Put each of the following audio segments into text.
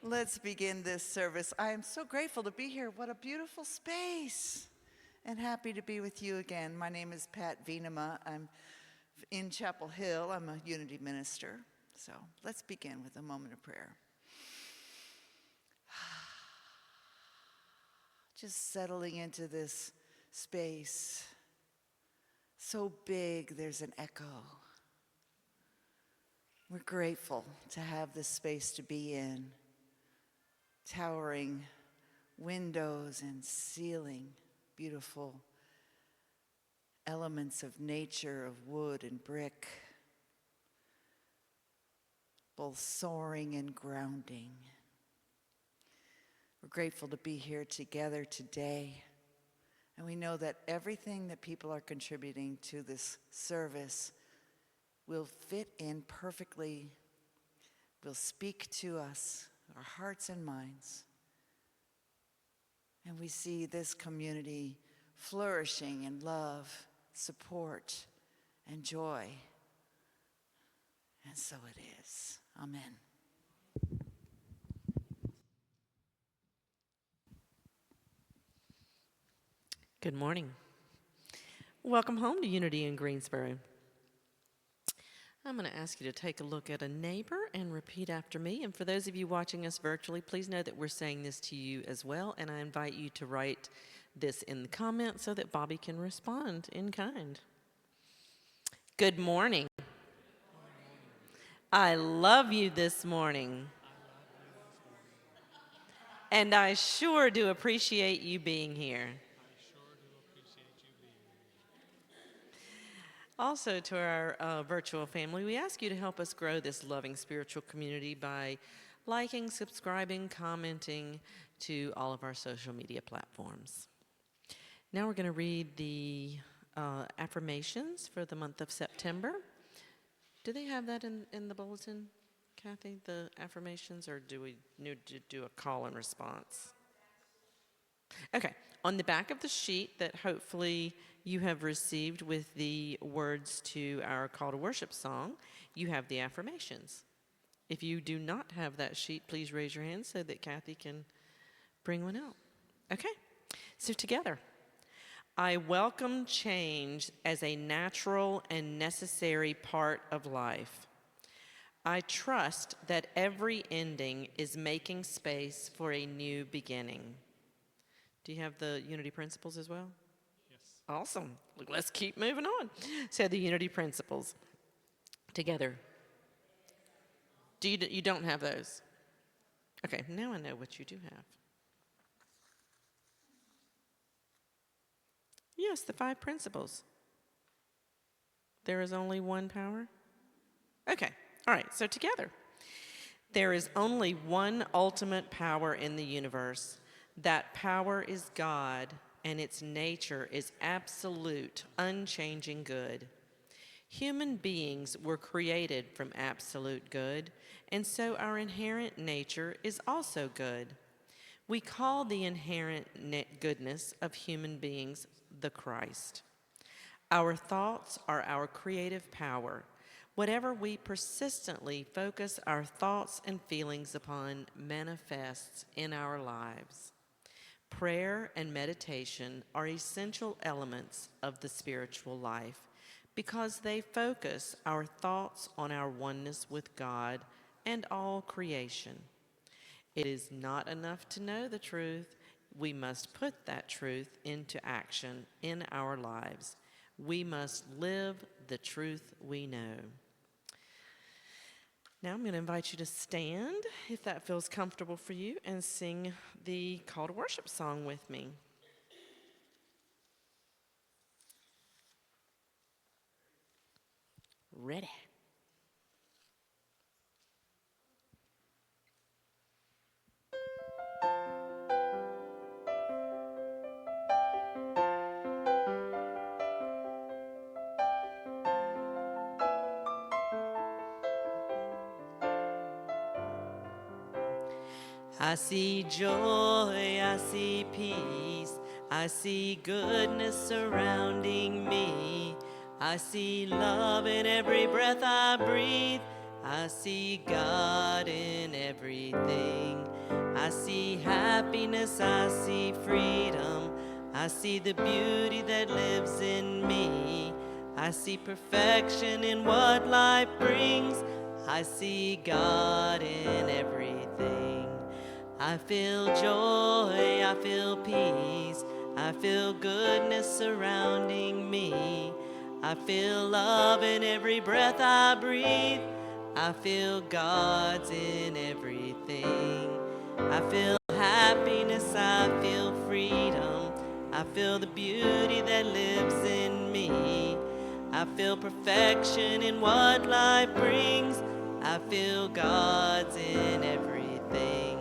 Let's begin this service. I am so grateful to be here. What a beautiful space. And happy to be with you again. My name is Pat Veeenema. I'm in Chapel Hill. I'm a Unity minister. So let's begin with a moment of prayer. Just settling into this space. So big, there's an echo. We're grateful to have this space to be in. Towering windows and ceiling, beautiful elements of nature, of wood and brick, both soaring and grounding. We're grateful to be here together today, and we know that everything that people are contributing to this service will fit in perfectly, will speak to us, our hearts and minds. And we see this community flourishing in love, support, and joy. And so it is. Amen. Good morning. Welcome home to Unity in Greensboro. I'm going to ask you to take a look at a neighbor and repeat after me. And for those of you watching us virtually, please know that we're saying this to you as well. And I invite you to write this in the comments so that Bobby can respond in kind. Good morning. I love you this morning. And I sure do appreciate you being here. Also, to our virtual family, we ask you to help us grow this loving spiritual community by liking, subscribing, commenting to all of our social media platforms. Now we're going to read the affirmations for the month of September. Do they have that in the bulletin, Kathy, the affirmations, or do we need to do a call and response? Okay, on the back of the sheet that hopefully you have received with the words to our call to worship song, you have the affirmations. If you do not have that sheet, please raise your hand so that Kathy can bring one out. Okay, so together. I welcome change as a natural and necessary part of life. I trust that every ending is making space for a new beginning. Do you have the Unity principles as well? Yes. Awesome. Let's keep moving on. So the Unity principles together. You don't have those? Okay, now I know what you do have. Yes, the 5 principles. There is only one power? Okay, all right, so together. There is only one ultimate power in the universe. That power is God, and its nature is absolute, unchanging good. Human beings were created from absolute good, and so our inherent nature is also good. We call the inherent goodness of human beings the Christ. Our thoughts are our creative power. Whatever we persistently focus our thoughts and feelings upon manifests in our lives. Prayer and meditation are essential elements of the spiritual life because they focus our thoughts on our oneness with God and all creation. It is not enough to know the truth. We must put that truth into action in our lives. We must live the truth we know. Now I'm going to invite you to stand, if that feels comfortable for you, and sing the call to worship song with me. Ready. I see joy, I see peace, I see goodness surrounding me. I see love in every breath I breathe. I see God in everything. I see happiness, I see freedom. I see the beauty that lives in me. I see perfection in what life brings. I see God in everything. I feel joy, I feel peace, I feel goodness surrounding me. I feel love in every breath I breathe. I feel God's in everything. I feel happiness, I feel freedom. I feel the beauty that lives in me. I feel perfection in what life brings. I feel God's in everything.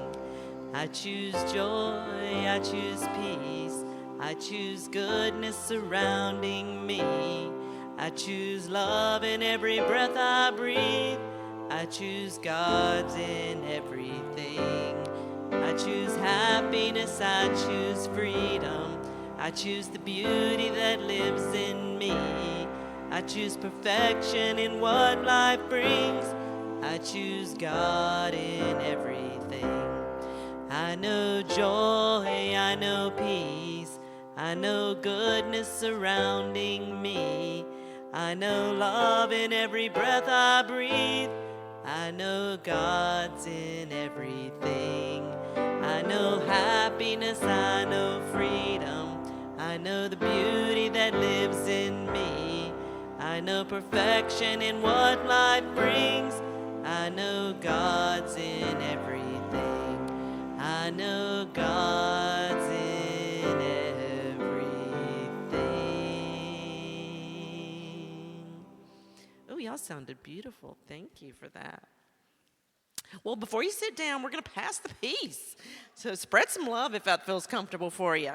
I choose joy, I choose peace, I choose goodness surrounding me. I choose love in every breath I breathe. I choose God's in everything. I choose happiness, I choose freedom. I choose the beauty that lives in me. I choose perfection in what life brings. I choose God in everything. I know joy, I know peace, I know goodness surrounding me. I know love in every breath I breathe. I know God's in everything. I know happiness, I know freedom. I know the beauty that lives in me. I know perfection in what life brings. I know God's in everything. I know God's in everything. Oh, y'all sounded beautiful. Thank you for that. Well, before you sit down, we're going to pass the peace. So spread some love if that feels comfortable for you.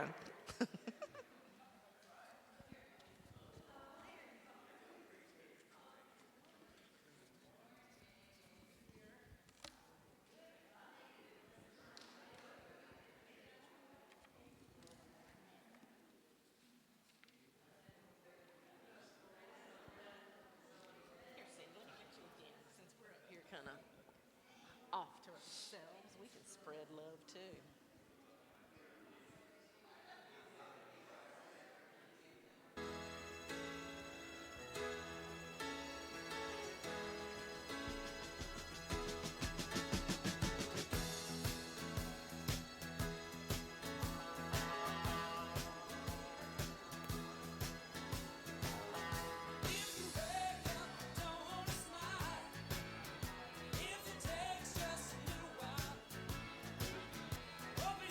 Kind of off to ourselves, we can spread love too.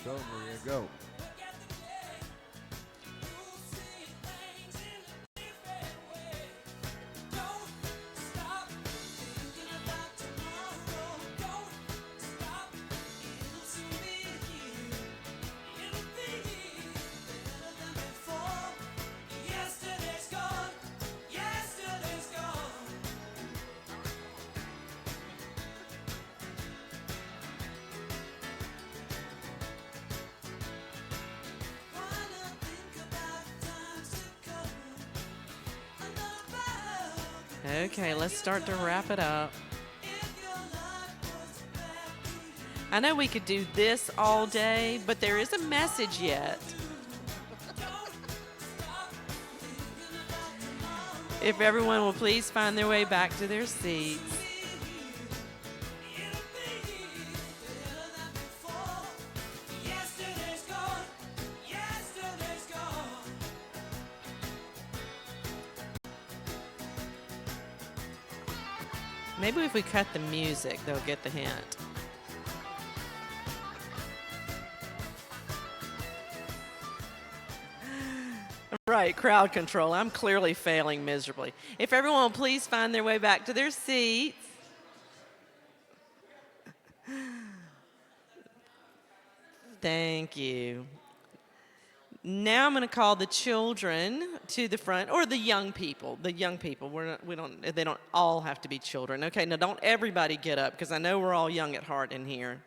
So there you go. Okay, let's start to wrap it up. I know we could do this all day, but there is a message yet. If everyone will please find their way back to their seats. Maybe if we cut the music, they'll get the hint. Right, crowd control. I'm clearly failing miserably. If everyone will please find their way back to their seats. Thank you. Now I'm going to call the children to the front, or the young people. The young people. They don't all have to be children. Okay, now don't everybody get up, because I know we're all young at heart in here.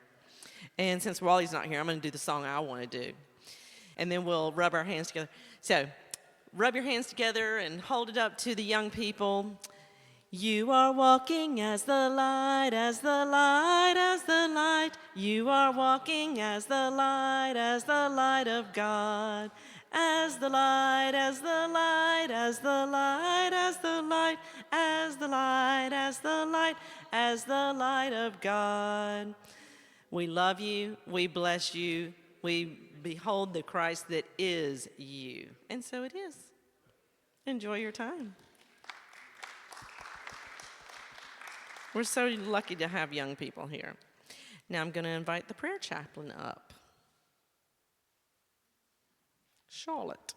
And since Wally's not here, I'm going to do the song I want to do. And then we'll rub our hands together. So, rub your hands together and hold it up to the young people. You are walking as the light, as the light, as the light. You are walking as the light of God. As the light, as the light, as the light, as the light, as the light, as the light, as the light of God. We love you, we bless you, we behold the Christ that is you. And so it is. Enjoy your time. We're so lucky to have young people here. Now I'm going to invite the prayer chaplain up. Charlotte.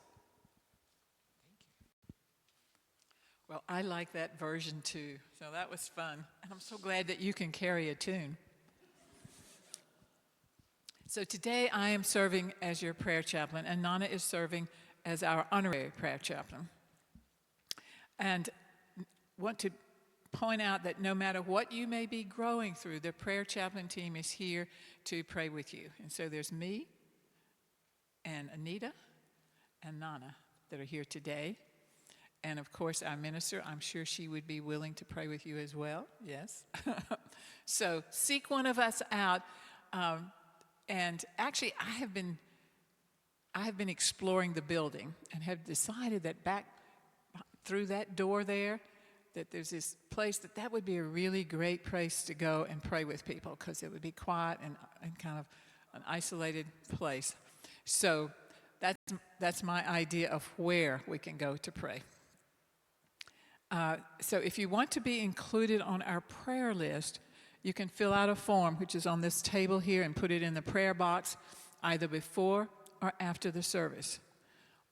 Well, I like that version too, so that was fun. And I'm so glad that you can carry a tune. So today I am serving as your prayer chaplain, and Nana is serving as our honorary prayer chaplain. And want to point out that no matter what you may be growing through, the prayer chaplain team is here to pray with you. And so there's me and Anita and Nana that are here today. And of course, our minister, I'm sure she would be willing to pray with you as well. Yes. So seek one of us out. And actually, I have been exploring the building and have decided that back through that door there, that there's this place that would be a really great place to go and pray with people, because it would be quiet and kind of an isolated place. So that's my idea of where we can go to pray. So if you want to be included on our prayer list, you can fill out a form, which is on this table here, and put it in the prayer box either before or after the service.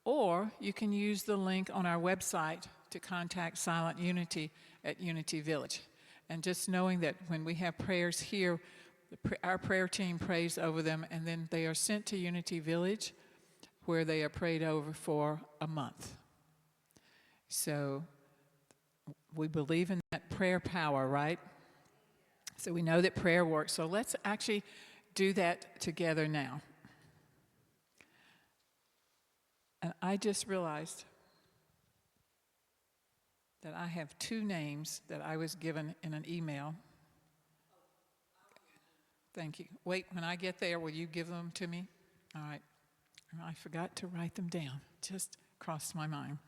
Or you can use the link on our website to contact Silent Unity at Unity Village. And just knowing that when we have prayers here, our prayer team prays over them, and then they are sent to Unity Village, where they are prayed over for a month. So we believe in that prayer power, right? So we know that prayer works. So let's actually do that together now. And I just realized that I have two names that I was given in an email. Thank you. Wait, when I get there, will you give them to me? All right. I forgot to write them down. Just crossed my mind.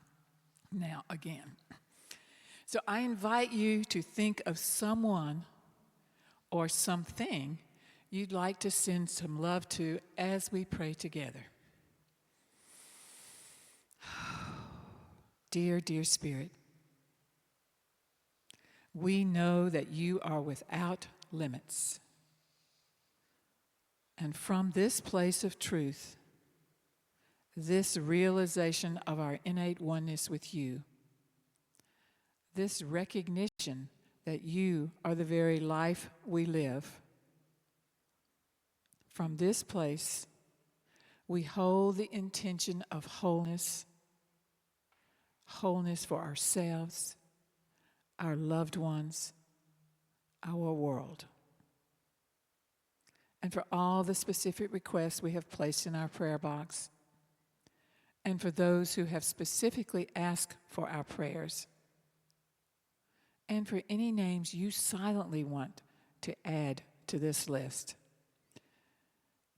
Now, again. So I invite you to think of someone or something you'd like to send some love to as we pray together. Dear, dear Spirit, we know that you are without limits. And from this place of truth, this realization of our innate oneness with you, this recognition that you are the very life we live, from this place, we hold the intention of wholeness, wholeness for ourselves, our loved ones, our world. And for all the specific requests we have placed in our prayer box, and for those who have specifically asked for our prayers, and for any names you silently want to add to this list.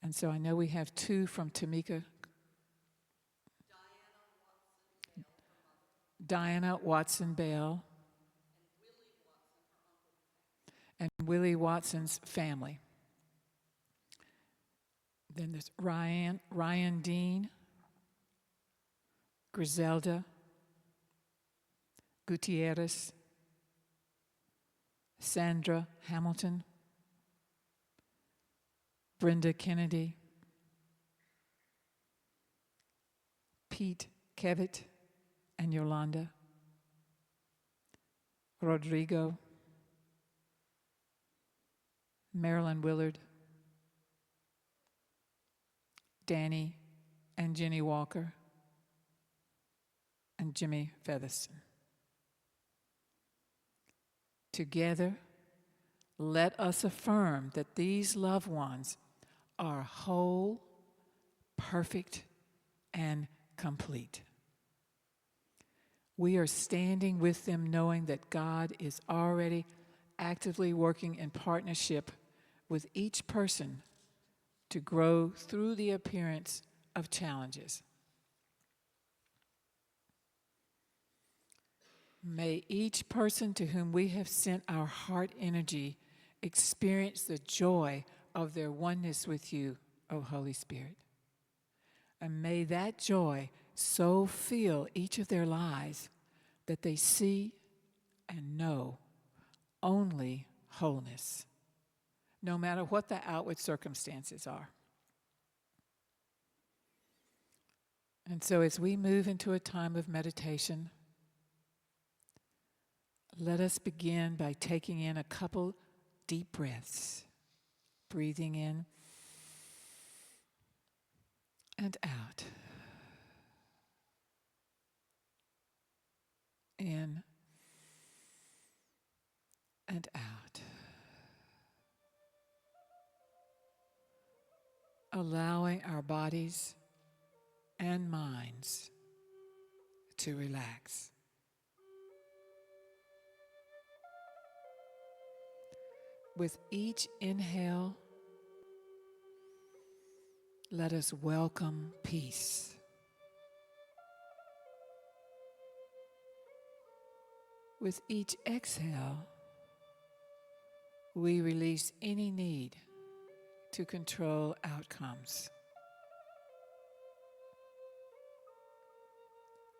And so I know we have two from Tamika. Diana Watson Bell. And Willie Watson's family. Then there's Ryan Dean, Griselda Gutierrez, Sandra Hamilton, Brenda Kennedy, Pete Kevitt and Yolanda, Rodrigo, Marilyn Willard, Danny and Jenny Walker, and Jimmy Featherston. Together, let us affirm that these loved ones are whole, perfect, and complete. We are standing with them knowing that God is already actively working in partnership with each person to grow through the appearance of challenges. May each person to whom we have sent our heart energy experience the joy of their oneness with you, O Holy Spirit. And may that joy so fill each of their lives that they see and know only wholeness, no matter what the outward circumstances are. And so as we move into a time of meditation, let us begin by taking in a couple deep breaths, breathing in and out. In and out. Allowing our bodies and minds to relax. With each inhale, let us welcome peace. With each exhale, we release any need to control outcomes.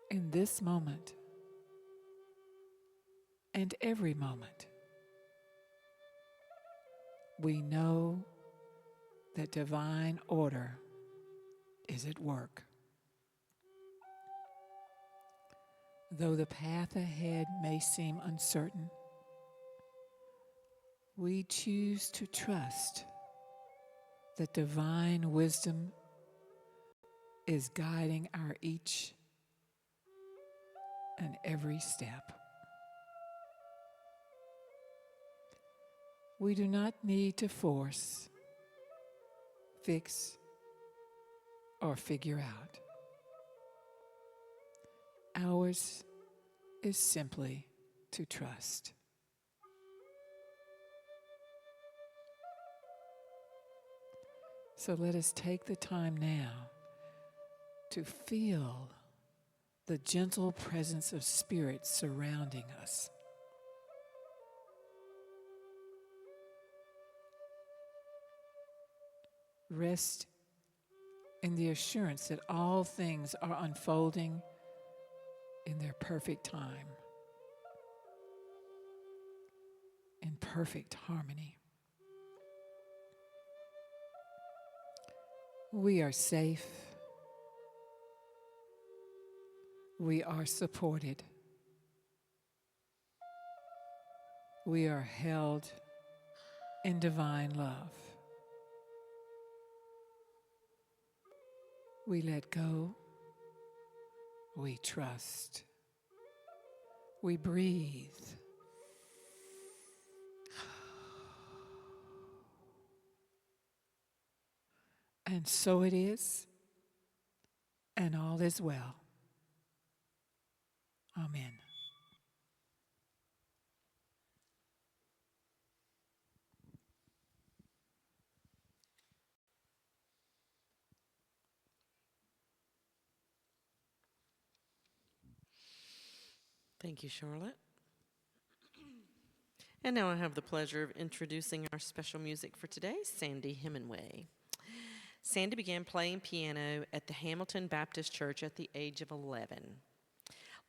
In this moment, and every moment, we know that divine order is at work. Though the path ahead may seem uncertain, we choose to trust that divine wisdom is guiding our each and every step. We do not need to force, fix, or figure out. Ours is simply to trust. So let us take the time now to feel the gentle presence of Spirit surrounding us. Rest in the assurance that all things are unfolding in their perfect time, in perfect harmony. We are safe. We are supported. We are held in divine love. We let go. We trust. We breathe. And so it is, and all is well. Amen. Thank you, Charlotte. And now I have the pleasure of introducing our special music for today, Sandy Hemingway. Sandy began playing piano at the Hamilton Baptist Church at the age of 11.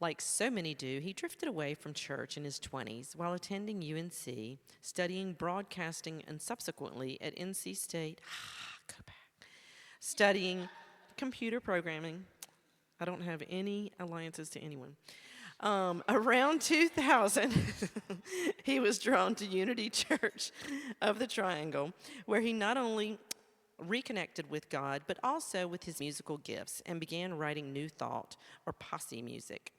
Like so many do, he drifted away from church in his 20s while attending UNC, studying broadcasting, and subsequently at NC State, studying computer programming. I don't have any alliances to anyone. Around 2000, he was drawn to Unity Church of the Triangle, where he not only reconnected with God, but also with his musical gifts and began writing New Thought, or posse music.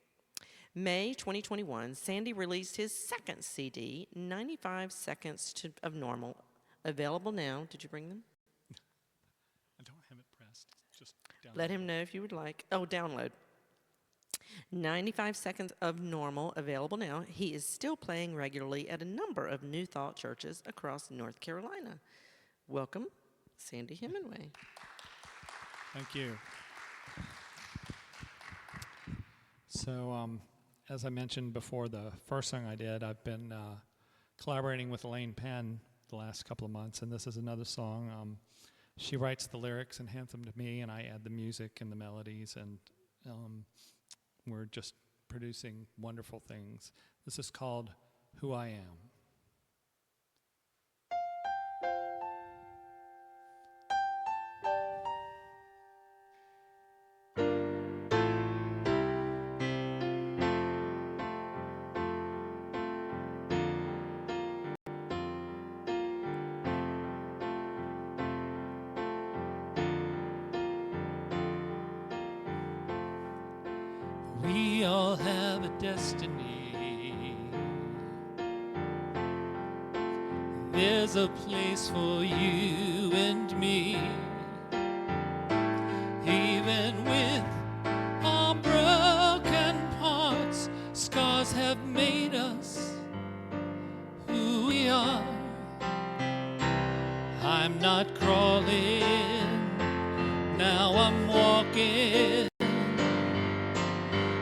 May 2021, Sandy released his second CD, 95 Seconds of Normal, available now. Did you bring them? I don't have it pressed. Just download. Let him know if you would like. Oh, download. 95 seconds of normal available now. He is still playing regularly at a number of New Thought churches across North Carolina. Welcome, Sandy Hemingway. Thank you. So, as I mentioned before, the first song I did, I've been collaborating with Elaine Penn the last couple of months, and this is another song. She writes the lyrics and hands them to me, and I add the music and the melodies, and we're just producing wonderful things. This is called Who I Am. We all have a destiny. There's a place for you and me. Even with our broken parts, scars have made us who we are. I'm not crawling, now I'm walking.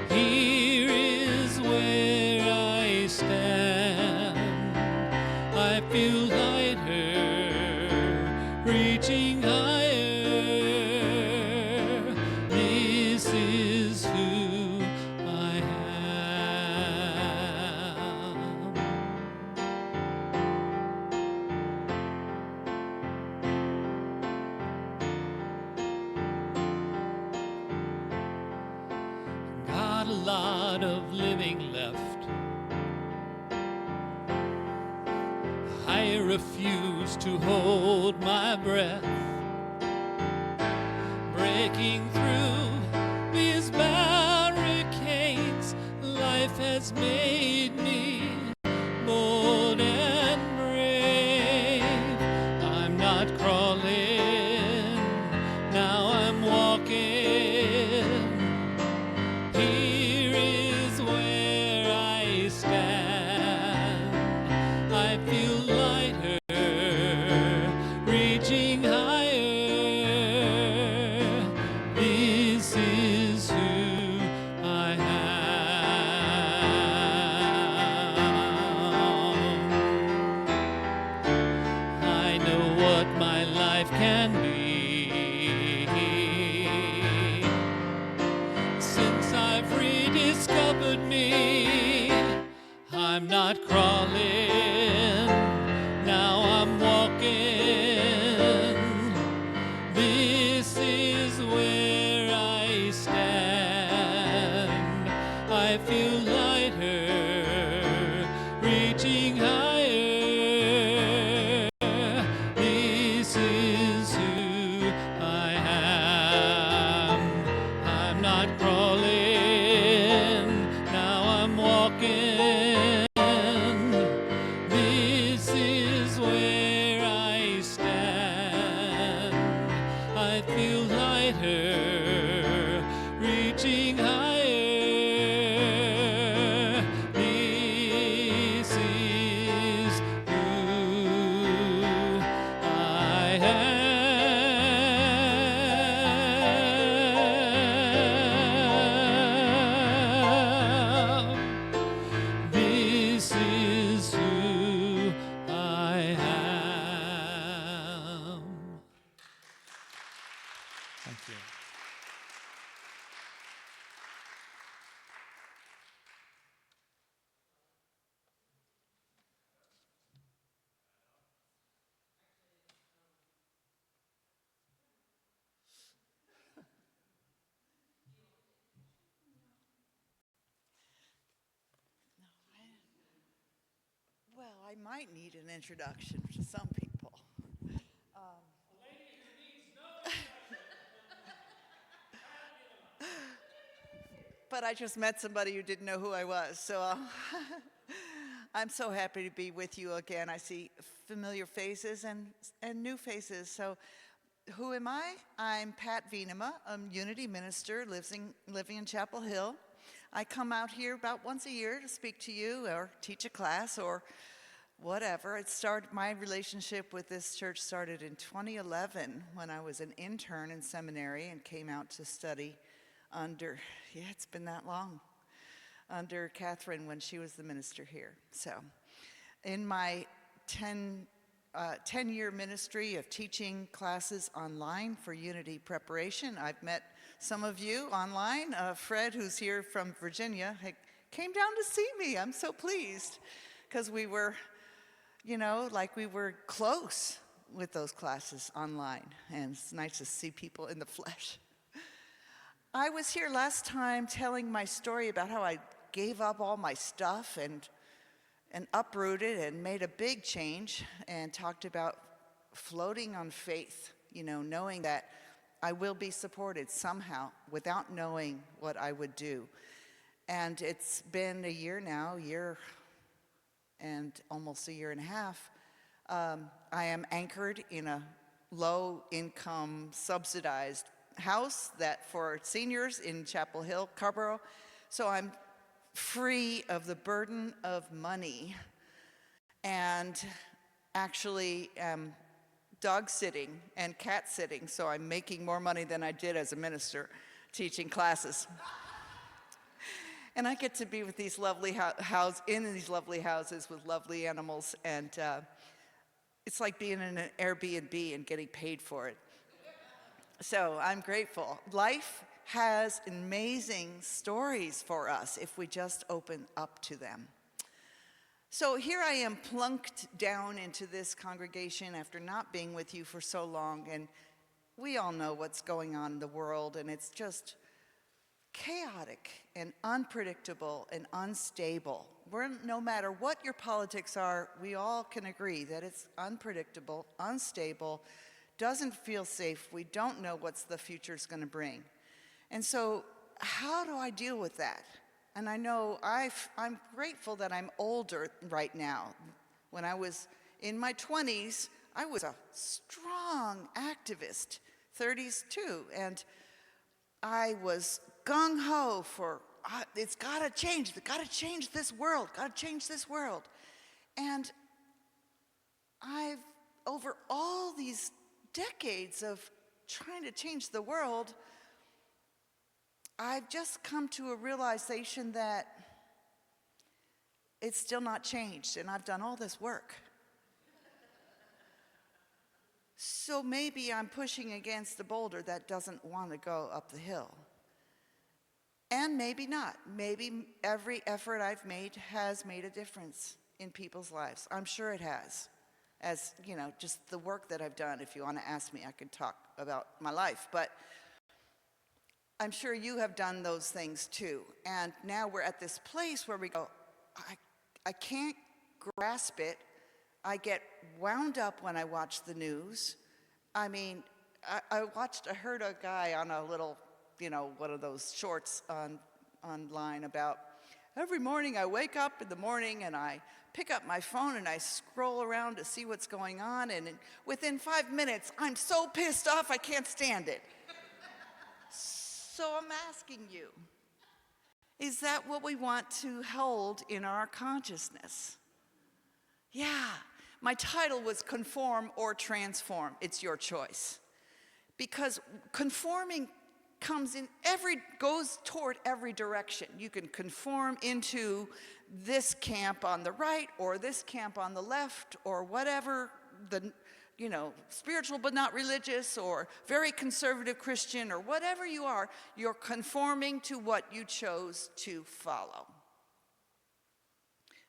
Here is where I stand. I feel lighter, reaching higher. This is who I am. Got a lot of living left. I refuse to hold my breath. Breaking through these barricades, life has made me bold and brave. I'm not crawling, now I'm walking. Here is where I stand. I feel lighter, reaching higher. This is who I am. I know what my life can be. Since I've rediscovered me, I'm not crawling, now I'm walking. This is where I stand. I feel lighter, reaching higher. This is who I am. I'm not crawling, now I'm walking. This is where I stand. I feel lighter, reaching higher. This is who I am. This is who I am. Thank you. Well, I might need an introduction to some people. But I just met somebody who didn't know who I was, so I'm so happy to be with you again. I see familiar faces and new faces. So, who am I? I'm Pat Veeenema. I'm Unity Minister living in Chapel Hill. I come out here about once a year to speak to you or teach a class or whatever. My relationship with this church started in 2011 when I was an intern in seminary and came out to study under, it's been that long, under Catherine when she was the minister here. So in my 10-year ministry of teaching classes online for Unity preparation, I've met some of you online. Fred, who's here from Virginia, came down to see me. I'm so pleased because we were, we were close with those classes online, and it's nice to see people in the flesh. I was here last time telling my story about how I gave up all my stuff and uprooted and made a big change and talked about floating on faith, knowing that I will be supported somehow without knowing what I would do. And it's been a year now, and almost a year and a half. I am anchored in a low-income, subsidized house that for seniors in Chapel Hill, Carborough. So I'm free of the burden of money and actually am dog sitting and cat sitting, so I'm making more money than I did as a minister teaching classes. And I get to be with these lovely in these lovely houses with lovely animals, and it's like being in an Airbnb and getting paid for it. So I'm grateful. Life has amazing stories for us if we just open up to them. So here I am plunked down into this congregation after not being with you for so long, and we all know what's going on in the world, and it's just chaotic and unpredictable and unstable. No matter what your politics are, we all can agree that it's unpredictable, unstable, doesn't feel safe. We don't know what the future's going to bring. And so how do I deal with that? And I know I'm grateful that I'm older right now. When I was in my 20s, I was a strong activist, 30s too, and I was gung-ho for, it's gotta change this world, And I've, over all these decades of trying to change the world, I've just come to a realization that it's still not changed, and I've done all this work. So maybe I'm pushing against the boulder that doesn't want to go up the hill. And maybe not. Maybe every effort I've made has made a difference in people's lives. I'm sure it has. As, just the work that I've done. If you want to ask me, I could talk about my life. But I'm sure you have done those things too. And now we're at this place where we go, I can't grasp it. I get wound up when I watch the news. I mean, I heard a guy on a little, one of those shorts online about, every morning I wake up in the morning and I pick up my phone and I scroll around to see what's going on, and within 5 minutes, I'm so pissed off I can't stand it. So I'm asking you, is that what we want to hold in our consciousness? Yeah, my title was Conform or Transform. It's your choice. Because conforming goes toward every direction. You can conform into this camp on the right or this camp on the left or whatever, spiritual but not religious or very conservative Christian or whatever you are, you're conforming to what you chose to follow.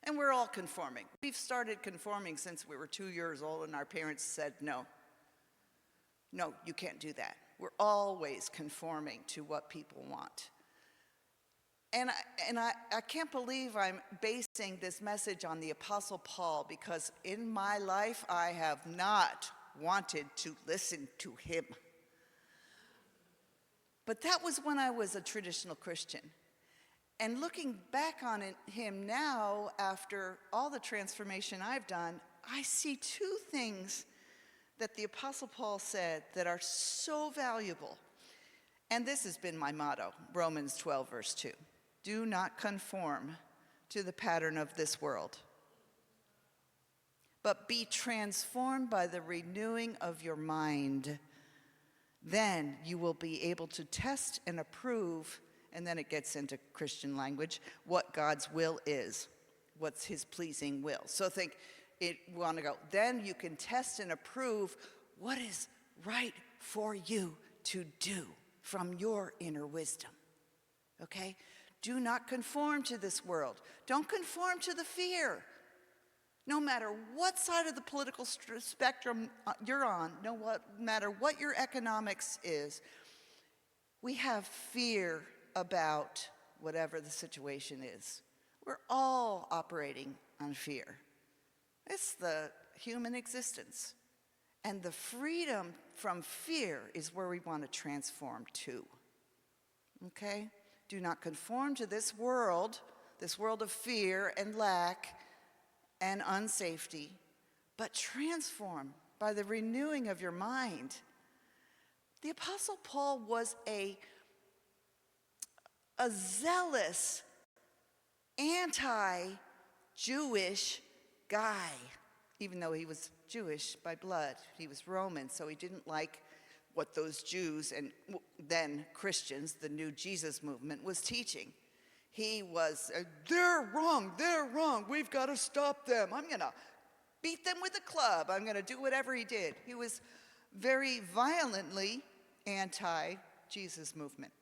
And we're all conforming. We've started conforming since we were 2 years old, and our parents said, no, you can't do that. We're always conforming to what people want. And I can't believe I'm basing this message on the Apostle Paul, because in my life I have not wanted to listen to him. But that was when I was a traditional Christian. And looking back on him now, after all the transformation I've done, I see two things that the Apostle Paul said that are so valuable. And this has been my motto, Romans 12, verse 2. Do not conform to the pattern of this world, but be transformed by the renewing of your mind. Then you will be able to test and approve, and then it gets into Christian language, what God's will is, what's his pleasing will. So want to go, then you can test and approve what is right for you to do from your inner wisdom. Okay? Do not conform to this world. Don't conform to the fear. No matter what side of the political spectrum you're on, no matter what your economics is, we have fear about whatever the situation is. We're all operating on fear. It's the human existence. And the freedom from fear is where we want to transform to. Okay? Do not conform to this world of fear and lack and unsafety, but transform by the renewing of your mind. The Apostle Paul was a zealous, anti-Jewish guy, even though he was Jewish by blood. He was Roman, so he didn't like what those Jews and then Christians, the new Jesus movement, was teaching. He was, they're wrong, we've got to stop them. I'm going to beat them with a club. I'm going to do whatever he did. He was very violently anti-Jesus movement.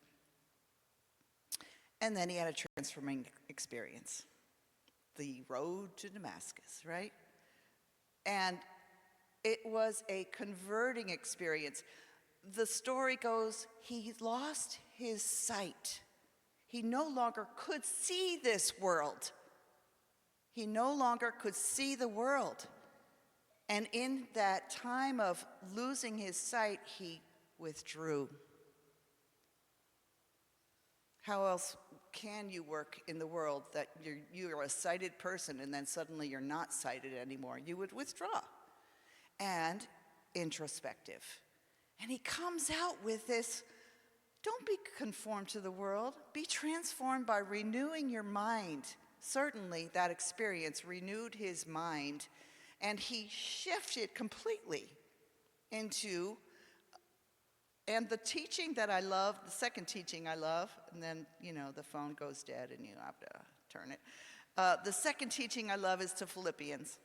And then he had a transforming experience. The road to Damascus, right? And it was a converting experience. The story goes, he lost his sight. He no longer could see this world. He no longer could see the world. And in that time of losing his sight, he withdrew. How else can you work in the world that you're a sighted person and then suddenly you're not sighted anymore? You would withdraw. And introspective. And he comes out with this, don't be conformed to the world. Be transformed by renewing your mind. Certainly that experience renewed his mind, and he shifted completely into, and the teaching that I love, the second teaching I love, and then, the phone goes dead and you have to turn it. The second teaching I love is to Philippians.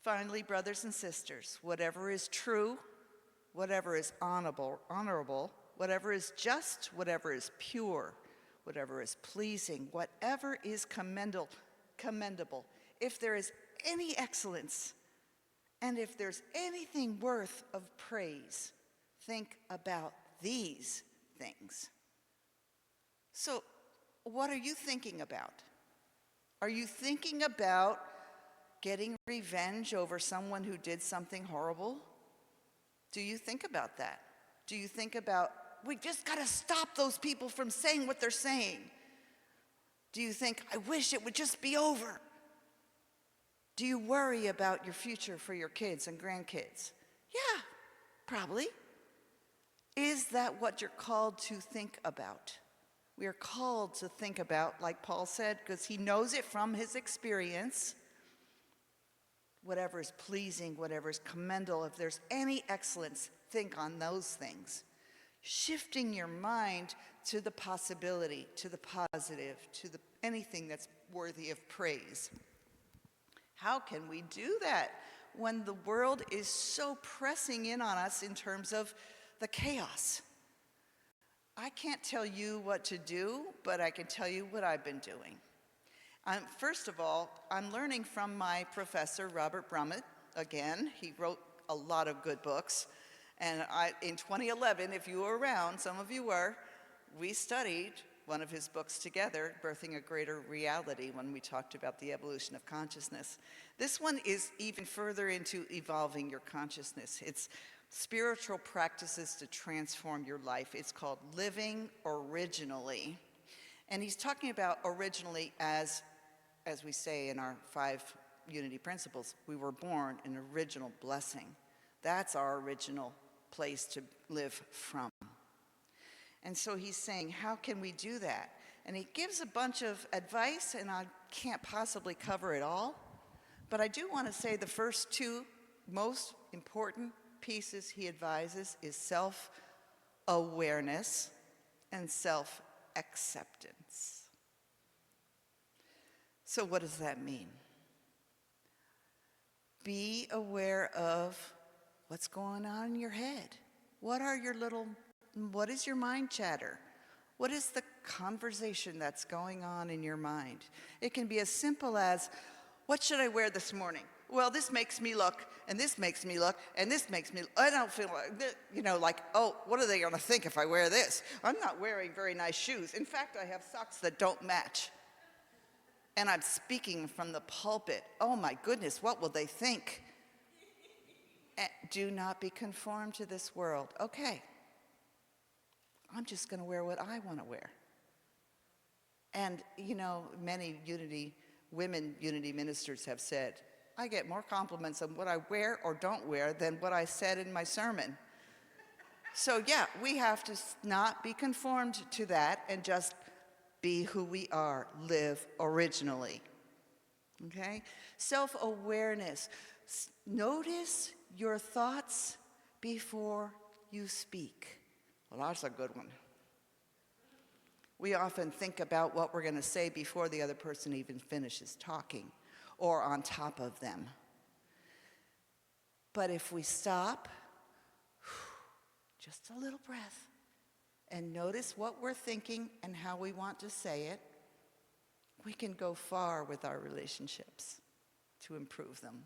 Finally, brothers and sisters, whatever is true, whatever is honorable, whatever is just, whatever is pure, whatever is pleasing, whatever is commendable, if there is any excellence, and if there's anything worth of praise, think about these things. So, what are you thinking about? Are you thinking about getting revenge over someone who did something horrible? Do you think about that? Do you think about, we just got to stop those people from saying what they're saying? Do you think, I wish it would just be over? Do you worry about your future for your kids and grandkids? Yeah, probably. Is that what you're called to think about? We are called to think about, like Paul said, because he knows it from his experience, whatever is pleasing, whatever is commendable, if there's any excellence, think on those things. Shifting your mind to the possibility, to the positive, to anything that's worthy of praise. How can we do that when the world is so pressing in on us in terms of the chaos? I can't tell you what to do, but I can tell you what I've been doing. First of all, I'm learning from my professor, Robert Brummett, again. He wrote a lot of good books. And in 2011, if you were around, some of you were, we studied one of his books together, Birthing a Greater Reality, when we talked about the evolution of consciousness. This one is even further into evolving your consciousness. It's spiritual practices to transform your life. It's called Living Originally. And he's talking about originally as we say in our 5 unity principles, we were born an original blessing. That's our original place to live from. And so he's saying, how can we do that? And he gives a bunch of advice, and I can't possibly cover it all. But I do want to say the first two most important pieces he advises is self-awareness and self-acceptance. So what does that mean? Be aware of what's going on in your head. What is your mind chatter? What is the conversation that's going on in your mind? It can be as simple as, what should I wear this morning? Well, this makes me look, and this makes me look, and this makes me, I don't feel like, oh, what are they going to think if I wear this? I'm not wearing very nice shoes. In fact, I have socks that don't match. And I'm speaking from the pulpit. Oh my goodness, what will they think? Do not be conformed to this world. Okay, I'm just going to wear what I want to wear. And, many women unity ministers have said, I get more compliments on what I wear or don't wear than what I said in my sermon. So yeah, we have to not be conformed to that and just be who we are, live originally. Okay? Self-awareness. Notice your thoughts before you speak. Well, that's a good one. We often think about what we're going to say before the other person even finishes talking or on top of them. But if we stop, just a little breath, and notice what we're thinking and how we want to say it, we can go far with our relationships to improve them.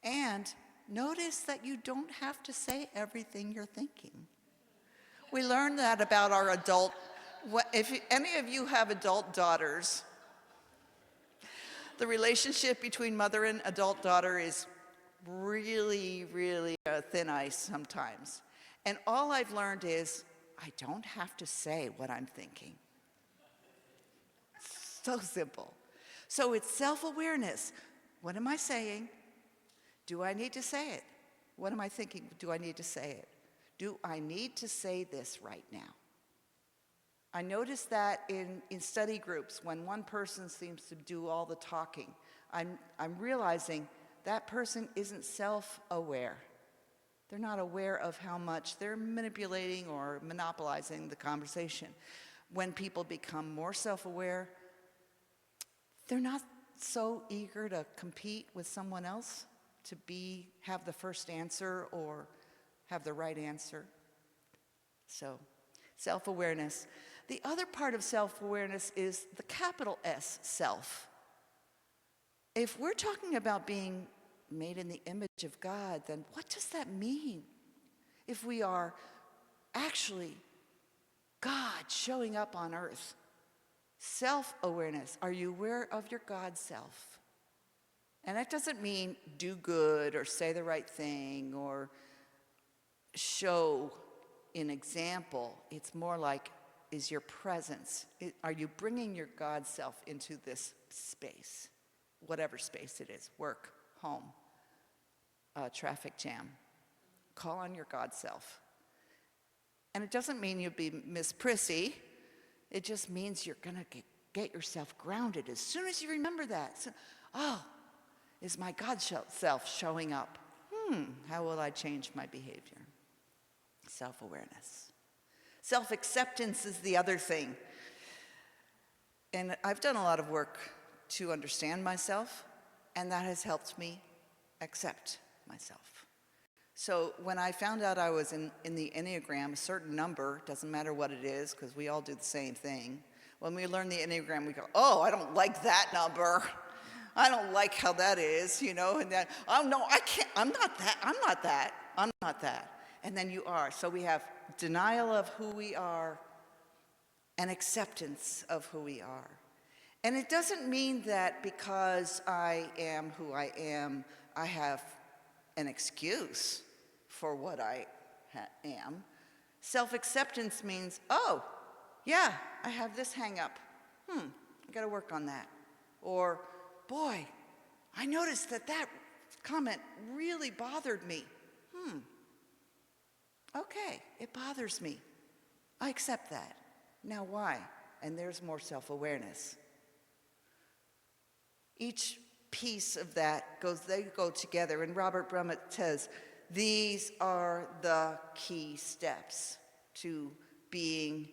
And notice that you don't have to say everything you're thinking. We learned that about our if any of you have adult daughters, the relationship between mother and adult daughter is really, really thin ice sometimes. And all I've learned is I don't have to say what I'm thinking. So simple. So it's self-awareness. What am I saying? Do I need to say it? What am I thinking? Do I need to say it? Do I need to say this right now? I notice that in study groups, when one person seems to do all the talking, I'm realizing that person isn't self-aware. They're not aware of how much they're manipulating or monopolizing the conversation. When people become more self-aware, they're not so eager to compete with someone else to have the first answer or have the right answer. So, self-awareness. The other part of self-awareness is the capital S, self. If we're talking about being made in the image of God, then what does that mean? If we are actually God showing up on earth. Self-awareness. Are you aware of your God self? And that doesn't mean do good or say the right thing or show an example. It's more like, is your presence, are you bringing your God self into this space? Whatever space it is, work, home, traffic jam. Call on your God self. And it doesn't mean you'll be Miss Prissy. It just means you're going to get yourself grounded as soon as you remember that. So, is my God self showing up? How will I change my behavior? Self-awareness. Self-acceptance is the other thing. And I've done a lot of work to understand myself, and that has helped me accept myself. So when I found out I was in the Enneagram, a certain number, doesn't matter what it is, because we all do the same thing. When we learn the Enneagram, we go, oh, I don't like that number. I don't like how that is, and then, oh, no, I can't, I'm not that. And then you are. So we have denial of who we are and acceptance of who we are. And it doesn't mean that because I am who I am, I have an excuse for what I am. Self-acceptance means, oh, yeah, I have this hang up. I got to work on that. Or, boy, I noticed that comment really bothered me. Okay, it bothers me. I accept that. Now why? and there's more self-awareness. Each piece of that they go together, and Robert Brummett says, these are the key steps to being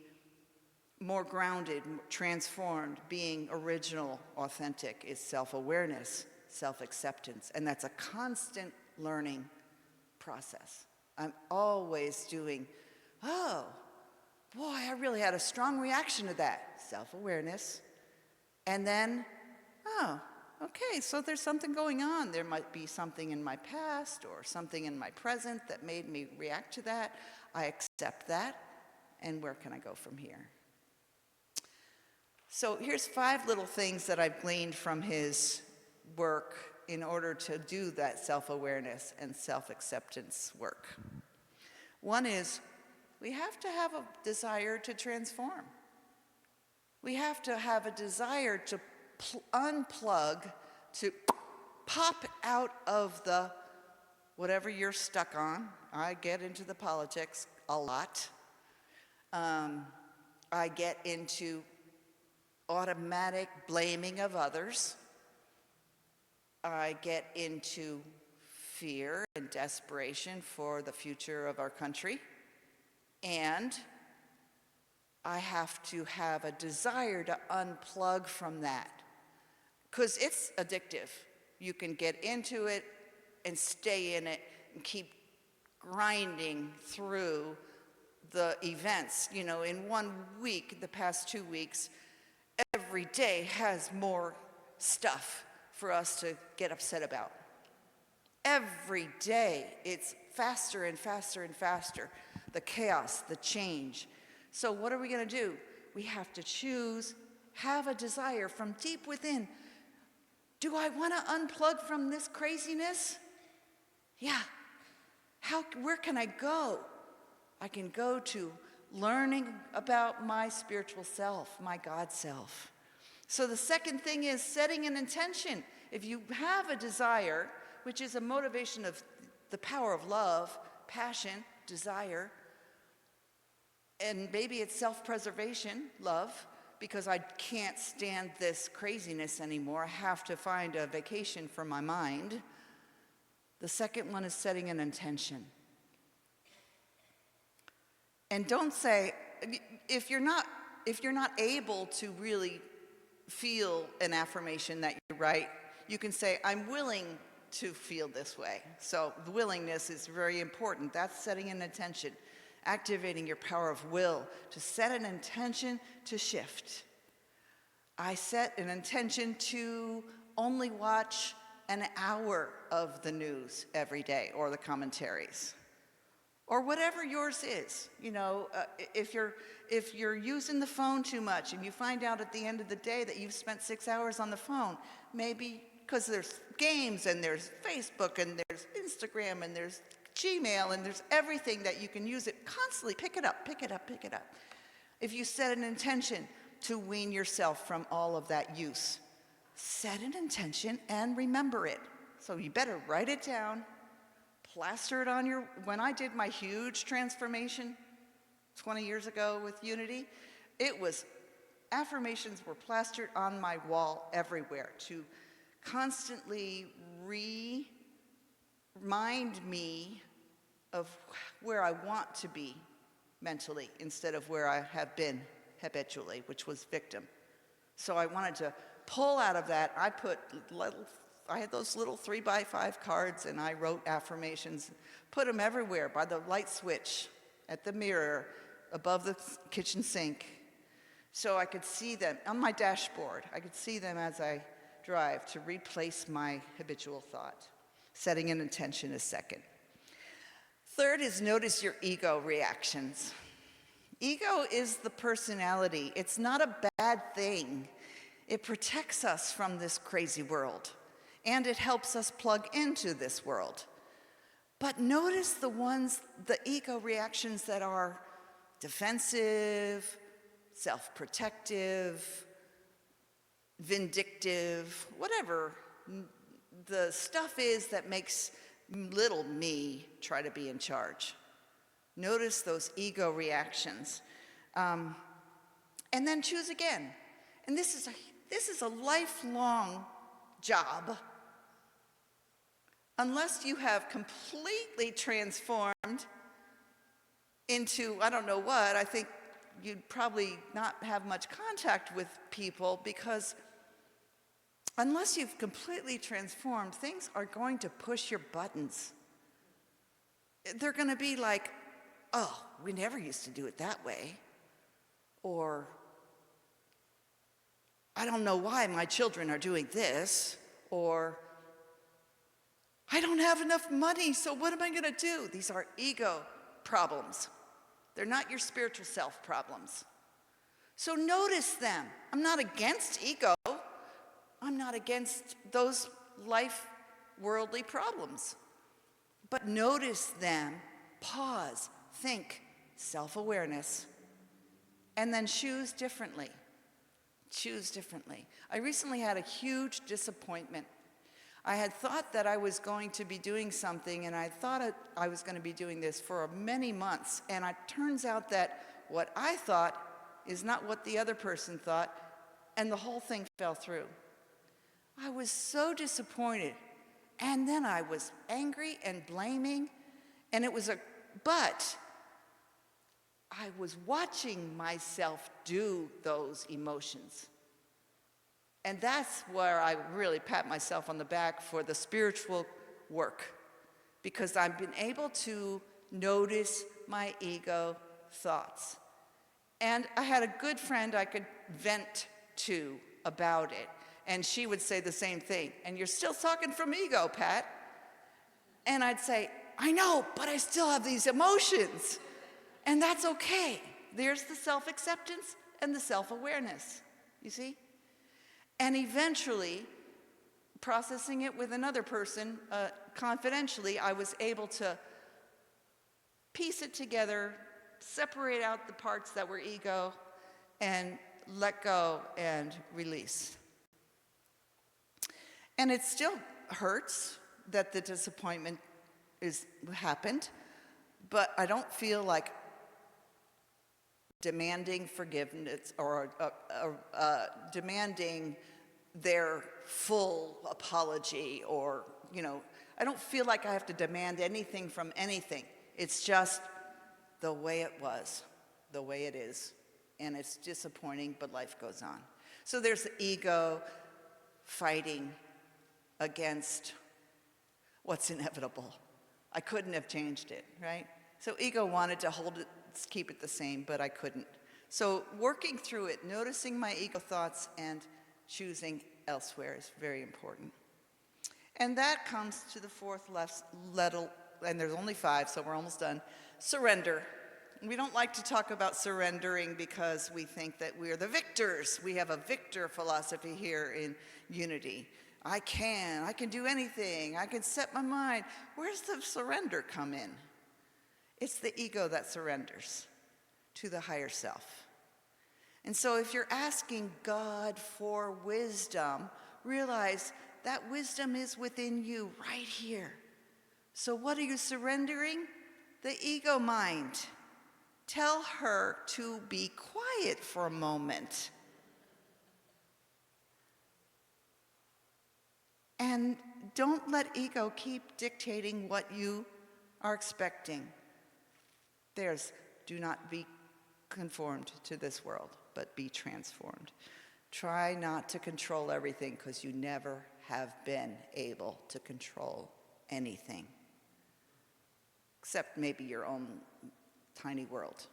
more grounded, transformed, being original, authentic, is self-awareness, self-acceptance, and that's a constant learning process. I'm always doing, oh, boy, I really had a strong reaction to that. Self-awareness. And then, oh, okay, so there's something going on. There might be something in my past or something in my present that made me react to that. I accept that, and where can I go from here? So here's 5 little things that I've gleaned from his work in order to do that self-awareness and self-acceptance work. One is, we have to have a desire to transform. We have to have a desire to unplug, to pop out of the whatever you're stuck on. I get into the politics a lot. I get into automatic blaming of others. I get into fear and desperation for the future of our country. And I have to have a desire to unplug from that, because it's addictive. You can get into it and stay in it and keep grinding through the events. You know, in 1 week, the past 2 weeks, every day has more stuff for us to get upset about. Every day, it's faster and faster and faster. The chaos, the change. So what are we going to do? We have to choose, have a desire from deep within. Do I want to unplug from this craziness? Yeah. Where can I go? I can go to learning about my spiritual self, my God self. So the second thing is setting an intention. If you have a desire, which is a motivation of the power of love, passion, desire, and maybe it's self-preservation, love, because I can't stand this craziness anymore. I have to find a vacation for my mind. The second one is setting an intention. And don't say, if you're not able to really feel an affirmation that you write, you can say, I'm willing to feel this way. So the willingness is very important. That's setting an intention, activating your power of will to set an intention to shift. I set an intention to only watch an hour of the news every day, or the commentaries, or whatever yours is. You know, if you're using the phone too much and you find out at the end of the day that you've spent 6 hours on the phone, maybe because there's games and there's Facebook and there's Instagram and there's Gmail and there's everything that you can use it constantly. Pick it up, pick it up, pick it up. If you set an intention to wean yourself from all of that use, set an intention and remember it. So you better write it down, plaster it on your, when I did my huge transformation 20 years ago with Unity, it was, affirmations were plastered on my wall everywhere to constantly remind me of where I want to be mentally instead of where I have been habitually, which was victim. So I wanted to pull out of that. I had those little 3x5 cards and I wrote affirmations, put them everywhere, by the light switch, at the mirror, above the kitchen sink, so I could see them on my dashboard. I could see them as I drive to replace my habitual thought. Setting an intention is second. Third is notice your ego reactions. Ego is the personality. It's not a bad thing. It protects us from this crazy world, and it helps us plug into this world. But notice the ego reactions that are defensive, self-protective, vindictive, whatever the stuff is that makes little me try to be in charge. Notice those ego reactions. and then choose again. And this is a lifelong job. Unless you have completely transformed into, I don't know what, I think you'd probably not have much contact with people, because unless you've completely transformed, things are going to push your buttons. They're going to be like, oh, we never used to do it that way. Or, I don't know why my children are doing this. Or, I don't have enough money, so what am I going to do? These are ego problems. They're not your spiritual self problems. So notice them. I'm not against ego. I'm not against those life worldly problems. But notice them, pause, think, self-awareness, and then choose differently. Choose differently. I recently had a huge disappointment. I had thought that I was going to be doing something, and I thought I was going to be doing this for many months, and it turns out that what I thought is not what the other person thought, and the whole thing fell through. I was so disappointed, and then I was angry and blaming, and but I was watching myself do those emotions. And that's where I really pat myself on the back for the spiritual work, because I've been able to notice my ego thoughts. And I had a good friend I could vent to about it, and she would say the same thing. And you're still talking from ego, Pat. And I'd say, I know, but I still have these emotions. And that's okay. There's the self-acceptance and the self-awareness, you see? And eventually, processing it with another person, confidentially, I was able to piece it together, separate out the parts that were ego, and let go and release. And it still hurts that the disappointment happened, but I don't feel like demanding forgiveness or demanding their full apology, or, I don't feel like I have to demand anything from anything. It's just the way it was, the way it is. And it's disappointing, but life goes on. So there's the ego fighting against what's inevitable. I couldn't have changed it, right? So ego wanted to hold it, keep it the same, but I couldn't. So working through it, noticing my ego thoughts and choosing elsewhere is very important. And that comes to the fourth level, and there's only 5, so we're almost done. Surrender. We don't like to talk about surrendering because we think that we're the victors. We have a victor philosophy here in Unity. I can do anything. I can set my mind. Where's the surrender come in? It's the ego that surrenders to the higher self. And so if you're asking God for wisdom, realize that wisdom is within you right here. So what are you surrendering? The ego mind. Tell her to be quiet for a moment. And don't let ego keep dictating what you are expecting. Do not be conformed to this world, but be transformed. Try not to control everything, because you never have been able to control anything, except maybe your own tiny world.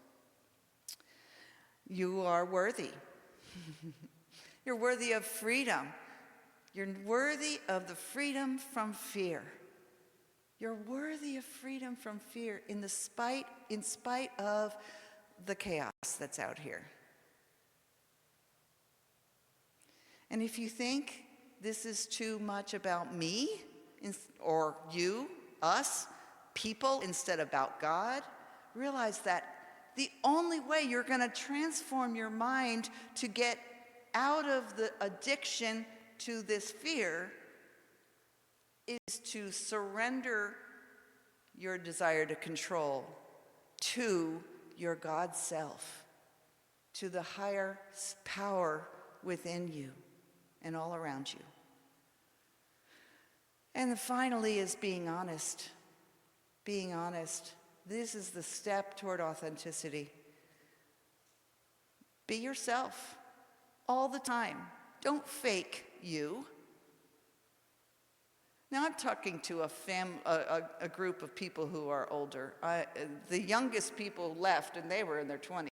You are worthy. You're worthy of freedom. You're worthy of the freedom from fear. You're worthy of freedom from fear in spite of the chaos that's out here. And if you think this is too much about me, or you, us, people, instead of about God, realize that the only way you're going to transform your mind to get out of the addiction to this fear is to surrender your desire to control to your God self, to the higher power within you and all around you. And finally is being honest. Being honest. This is the step toward authenticity. Be yourself all the time. Don't fake you. Now I'm talking to a group of people who are older. The youngest people left and they were in their 20s.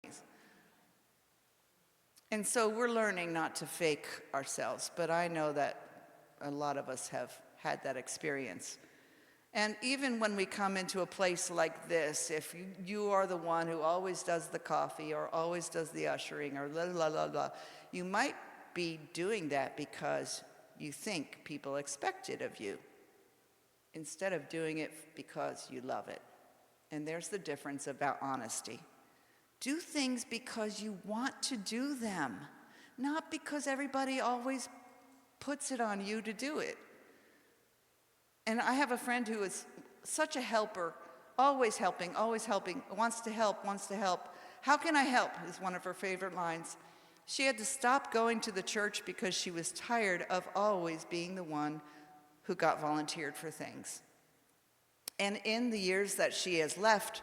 And so we're learning not to fake ourselves, but I know that a lot of us have had that experience. And even when we come into a place like this, if you are the one who always does the coffee or always does the ushering or la la la la, you might be doing that because you think people expect it of you instead of doing it because you love it. And there's the difference about honesty. Do things because you want to do them, not because everybody always puts it on you to do it. And I have a friend who is such a helper, always helping, wants to help. How can I help is one of her favorite lines. She had to stop going to the church because she was tired of always being the one who got volunteered for things. And in the years that she has left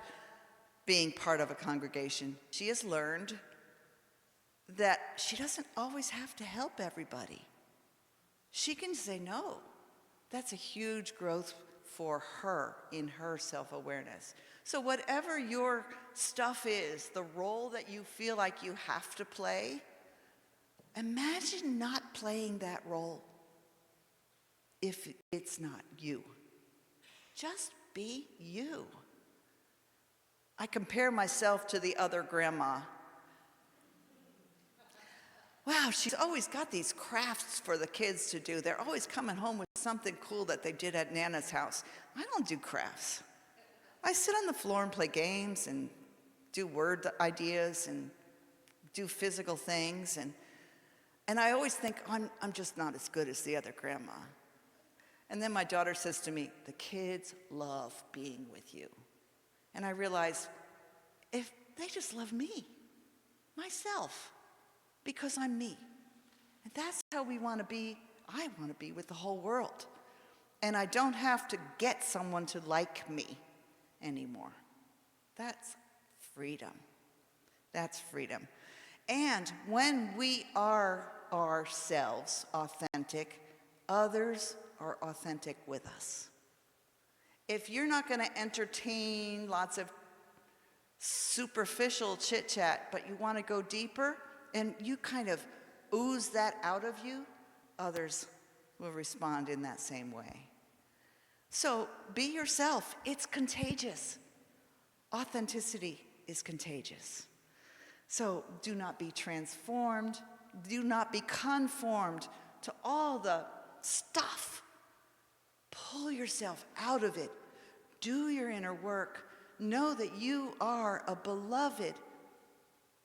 being part of a congregation, she has learned that she doesn't always have to help everybody. She can say no. That's a huge growth for her in her self-awareness. So whatever your stuff is, the role that you feel like you have to play, imagine not playing that role if it's not you. Just be you. I compare myself to the other grandma. Wow, she's always got these crafts for the kids to do. They're always coming home with something cool that they did at Nana's house. I don't do crafts. I sit on the floor and play games and do word ideas and do physical things. And I always think, I'm just not as good as the other grandma. And then my daughter says to me, the kids love being with you. And I realize, if they just love me, myself, because I'm me. And that's how we want to be. I want to be with the whole world. And I don't have to get someone to like me anymore. That's freedom. That's freedom. And when we are ourselves authentic, others are authentic with us. If you're not going to entertain lots of superficial chit-chat, but you want to go deeper, and you kind of ooze that out of you, others will respond in that same way. So be yourself. It's contagious. Authenticity is contagious. So do not be transformed. Do not be conformed to all the stuff. Pull yourself out of it. Do your inner work. Know that you are a beloved,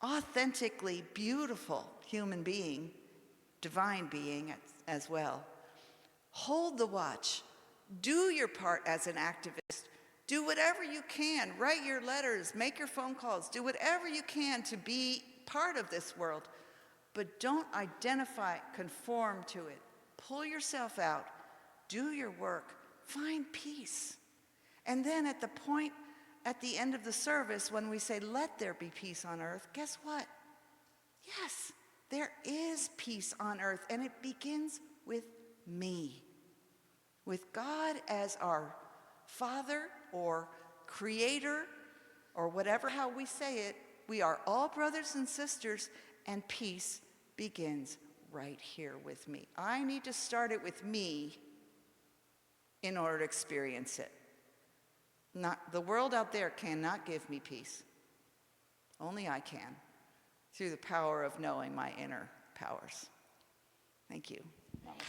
authentically beautiful human being, divine being as well. Hold the watch. Do your part as an activist. Do whatever you can. Write your letters, make your phone calls. Do whatever you can to be part of this world. But don't conform to it. Pull yourself out. Do your work. Find peace. And then at the end of the service, when we say, let there be peace on earth, guess what? Yes, there is peace on earth, and it begins with me. With God as our Father or Creator, or how we say it, we are all brothers and sisters, and peace begins right here with me. I need to start it with me in order to experience it. The world out there cannot give me peace. Only I can, through the power of knowing my inner powers. Thank you. Namaste.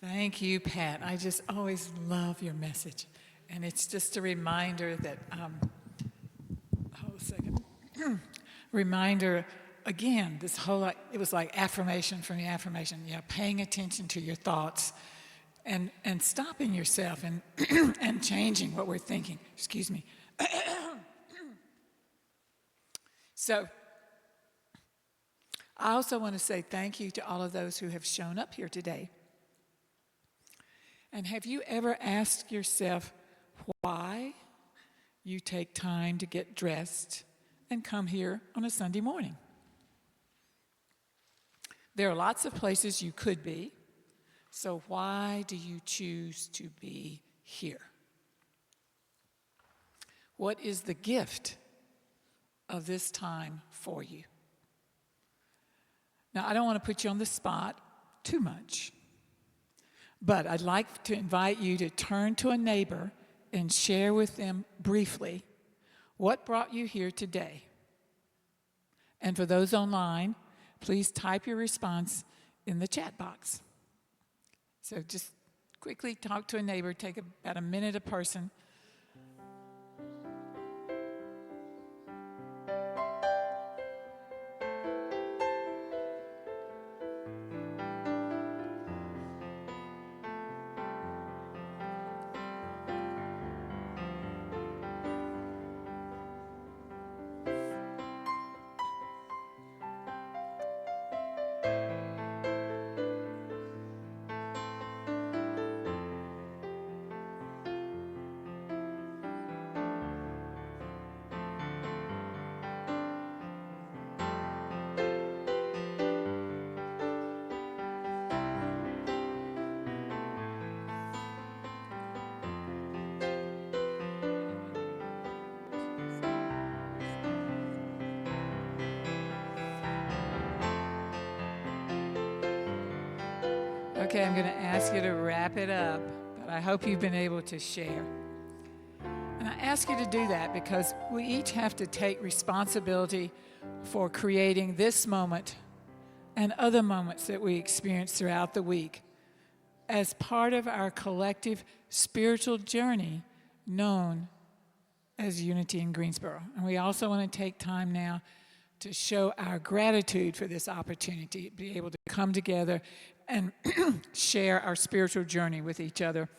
Thank you, Pat. I just always love your message. And it's just a reminder that, hold a second, reminder again, this whole, it was like affirmation from the affirmation, paying attention to your thoughts and stopping yourself and, and changing what we're thinking. Excuse me. So, I also want to say thank you to all of those who have shown up here today. And have you ever asked yourself why you take time to get dressed and come here on a Sunday morning? There are lots of places you could be, so why do you choose to be here? What is the gift of this time for you? Now, I don't want to put you on the spot too much, but I'd like to invite you to turn to a neighbor and share with them briefly what brought you here today. And for those online, please type your response in the chat box. So just quickly talk to a neighbor, take about a minute a person. Okay, I'm going to ask you to wrap it up, but I hope you've been able to share. And I ask you to do that because we each have to take responsibility for creating this moment and other moments that we experience throughout the week as part of our collective spiritual journey known as Unity in Greensboro. And we also want to take time now to show our gratitude for this opportunity, to be able to come together and share our spiritual journey with each other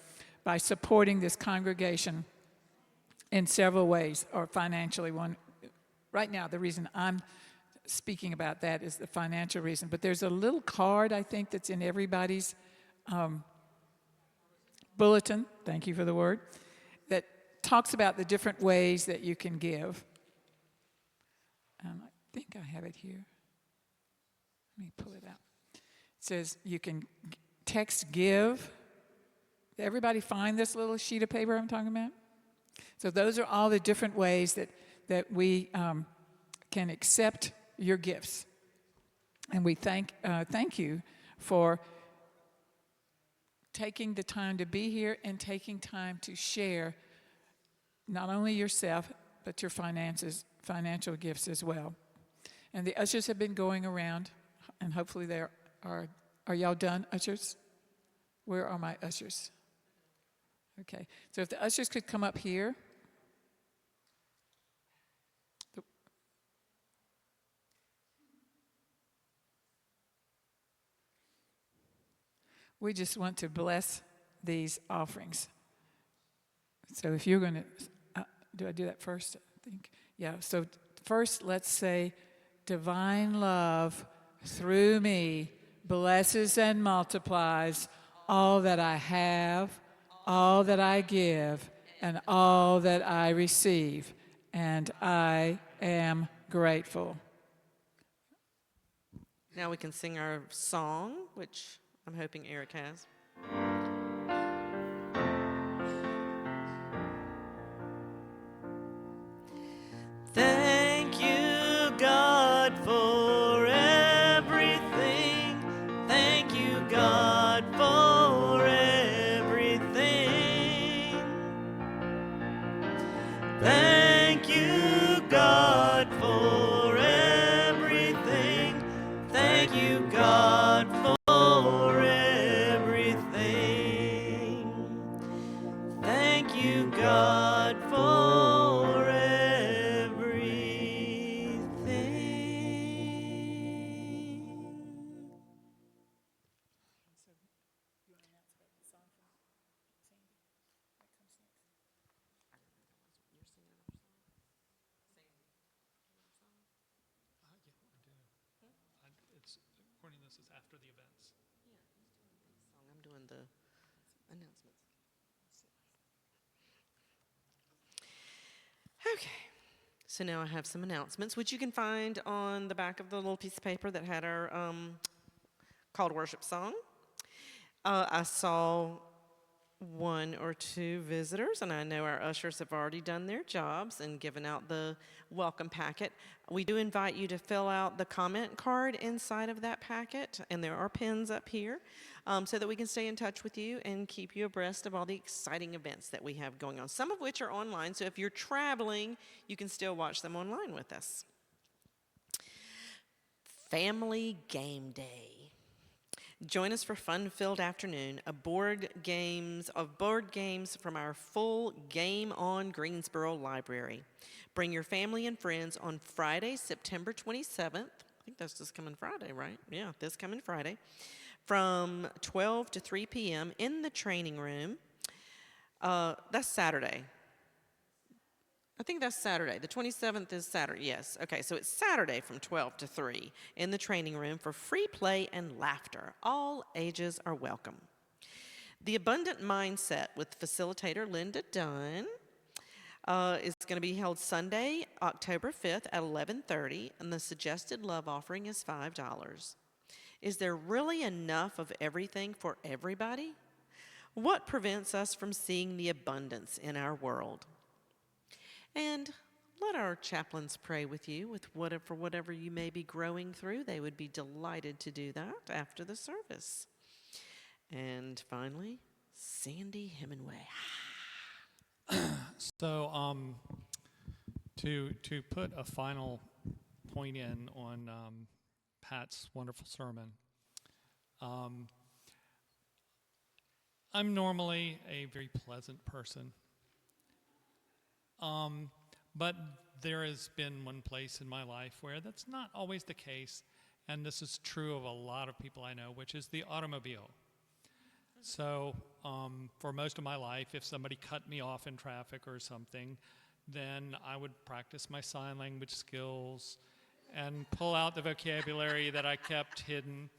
by supporting this congregation in several ways, or financially. One, right now, the reason I'm speaking about that is the financial reason. But there's a little card, I think, that's in everybody's bulletin, thank you for the word, that talks about the different ways that you can give. I think I have it here. Let me pull it out. It says you can text give. Did everybody find this little sheet of paper I'm talking about? So those are all the different ways that we can accept your gifts. And we thank you for taking the time to be here and taking time to share not only yourself, but your financial gifts as well. And the ushers have been going around, and hopefully are y'all done, ushers? Where are my ushers? Okay, so if the ushers could come up here. We just want to bless these offerings. So if you're going to, do I do that first? I think, yeah. So first, let's say, divine love through me blesses and multiplies all that I have, all that I give, and all that I receive, and I am grateful. Now we can sing our song, which I'm hoping Eric has. Thank you, God, for everything. Thank you, God, for everything. Thank you, God, for everything. Thank you, God, for everything. Thank you, God, for everything. recording this is after the events. I'm doing the announcements. Okay. So now I have some announcements, which you can find on the back of the little piece of paper that had our call to worship song. I saw one or two visitors, and I know our ushers have already done their jobs and given out the welcome packet. We do invite you to fill out the comment card inside of that packet, and there are pins up here, so that we can stay in touch with you and keep you abreast of all the exciting events that we have going on, some of which are online, so if you're traveling, you can still watch them online with us. Family Game Day. Join us for fun-filled afternoon of board games from our full Game On Greensboro library. Bring your family and friends on Friday, September 27th. I think that's this coming Friday, right? Yeah, this coming Friday. From 12 to 3 p.m. in the training room. That's Saturday. I think that's Saturday. The 27th is Saturday, yes. Okay, so it's Saturday from 12 to 3 in the training room for free play and laughter. All ages are welcome. The Abundant Mindset with facilitator Linda Dunn is going to be held Sunday, October 5th at 11:30, and the suggested love offering is $5. Is there really enough of everything for everybody? What prevents us from seeing the abundance in our world? And let our chaplains pray with you for whatever you may be growing through. They would be delighted to do that after the service. And finally, Sandy Hemingway. So to put a final point in on Pat's wonderful sermon, I'm normally a very pleasant person. But there has been one place in my life where that's not always the case, and this is true of a lot of people I know, which is the automobile. So for most of my life, if somebody cut me off in traffic or something, then I would practice my sign language skills and pull out the vocabulary that I kept hidden.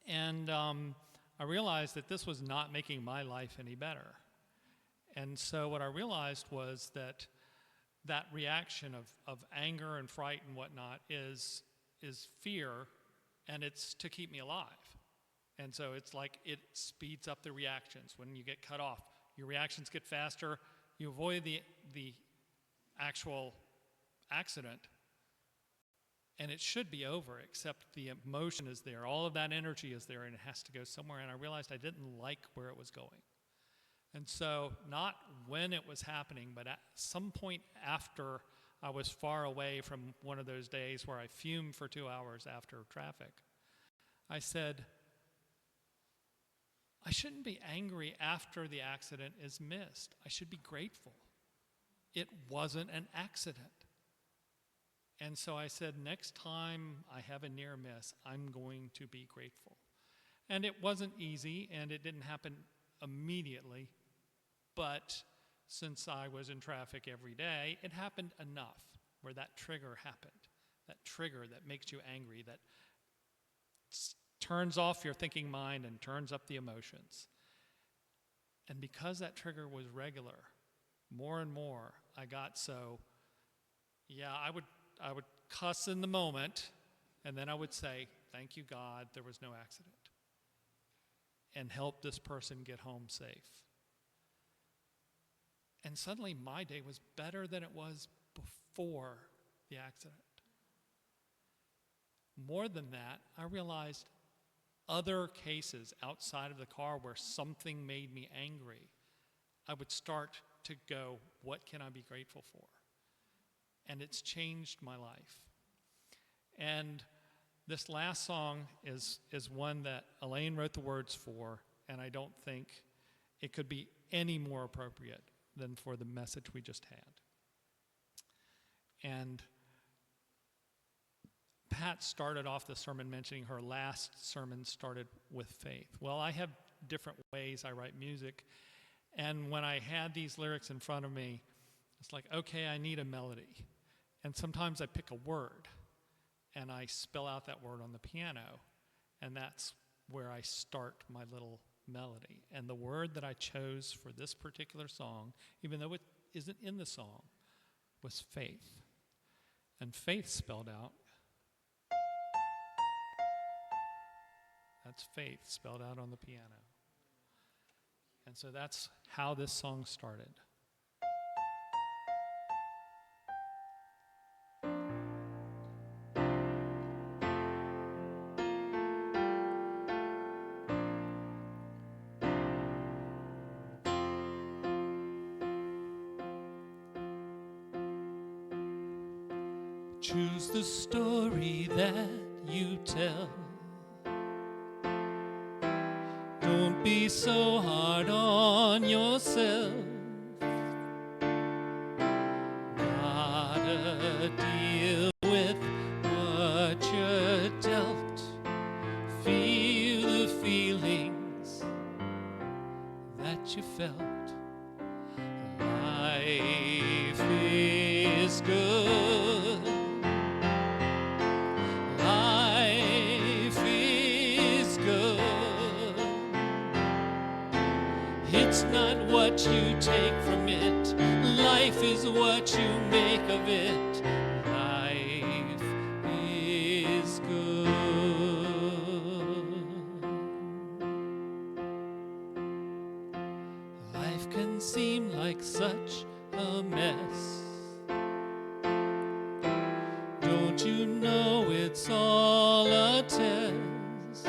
And I realized that this was not making my life any better. And so what I realized was that that reaction of anger and fright and whatnot is fear, and it's to keep me alive. And so it's like it speeds up the reactions. When you get cut off, your reactions get faster. You avoid the actual accident, and it should be over, except the emotion is there. All of that energy is there, and it has to go somewhere. And I realized I didn't like where it was going. And so not when it was happening, but at some point after I was far away from one of those days where I fumed for 2 hours after traffic, I said, I shouldn't be angry after the accident is missed. I should be grateful. It wasn't an accident. And so I said, next time I have a near miss, I'm going to be grateful. And it wasn't easy, and it didn't happen immediately. But since I was in traffic every day, it happened enough where that trigger happened. That trigger that makes you angry, that turns off your thinking mind and turns up the emotions. And because that trigger was regular, more and more, I got so, yeah, I would cuss in the moment, and then I would say, thank you, God, there was no accident, and help this person get home safe. And suddenly my day was better than it was before the accident. More than that, I realized other cases outside of the car where something made me angry, I would start to go, what can I be grateful for? And it's changed my life. And this last song is one that Elaine wrote the words for, and I don't think it could be any more appropriate than for the message we just had. And Pat started off the sermon mentioning her last sermon started with faith. Well, I have different ways I write music, and when I had these lyrics in front of me, it's like, okay, I need a melody. And sometimes I pick a word, and I spell out that word on the piano, And that's where I start my little melody. And the word that I chose for this particular song, even though it isn't in the song, was faith. And faith spelled out, that's faith spelled out on the piano. And so that's how this song started. Choose the story that you tell. Don't be so hard on yourself. Gotta deal with what you're dealt. Feel the feelings that you felt. Life is good. Life is good. It's not what you take from it. Life is what you make of it. Life is good. Life can seem like such a mess. Don't you know it's all a test?